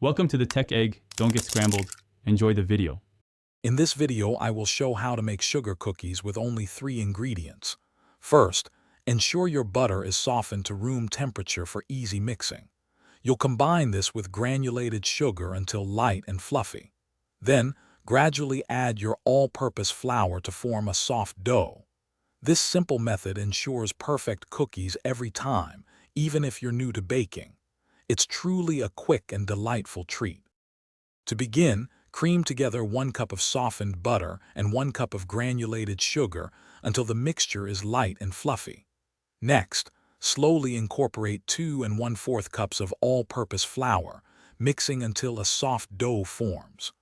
Welcome to the Tech Egg. Don't get scrambled. Enjoy the video. In this video, I will show how to make sugar cookies with only 3 ingredients. First, ensure your butter is softened to room temperature for easy mixing. You'll combine this with granulated sugar until light and fluffy. Then, gradually add your all-purpose flour to form a soft dough. This simple method ensures perfect cookies every time, even if you're new to baking. It's truly a quick and delightful treat. To begin, cream together 1 cup of softened butter and 1 cup of granulated sugar until the mixture is light and fluffy. Next, slowly incorporate 2 1/4 cups of all-purpose flour, mixing until a soft dough forms.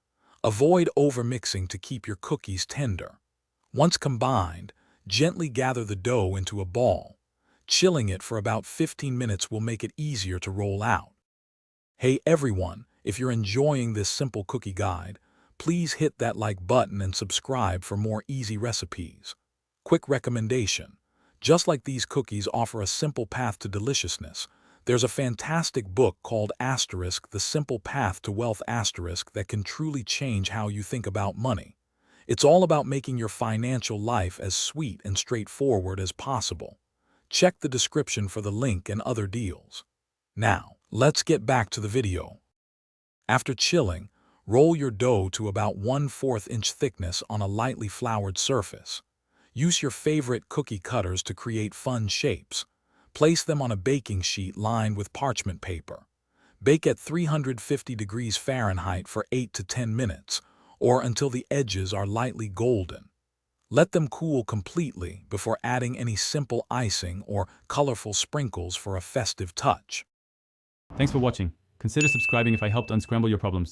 Avoid overmixing to keep your cookies tender. Once combined, gently gather the dough into a ball. Chilling it for about 15 minutes will make it easier to roll out. Hey everyone, if you're enjoying this simple cookie guide, please hit that like button and subscribe for more easy recipes. Quick recommendation: just like these cookies offer a simple path to deliciousness, there's a fantastic book called The Simple Path to Wealth that can truly change how you think about money. It's all about making your financial life as sweet and straightforward as possible. Check the description for the link and other deals. Now, let's get back to the video. After chilling, roll your dough to about 1/4 inch thickness on a lightly floured surface. Use your favorite cookie cutters to create fun shapes. Place them on a baking sheet lined with parchment paper. Bake at 350 degrees Fahrenheit for 8 to 10 minutes, or until the edges are lightly golden. Let them cool completely before adding any simple icing or colorful sprinkles for a festive touch. Thanks for watching. Consider subscribing if I helped unscramble your problems.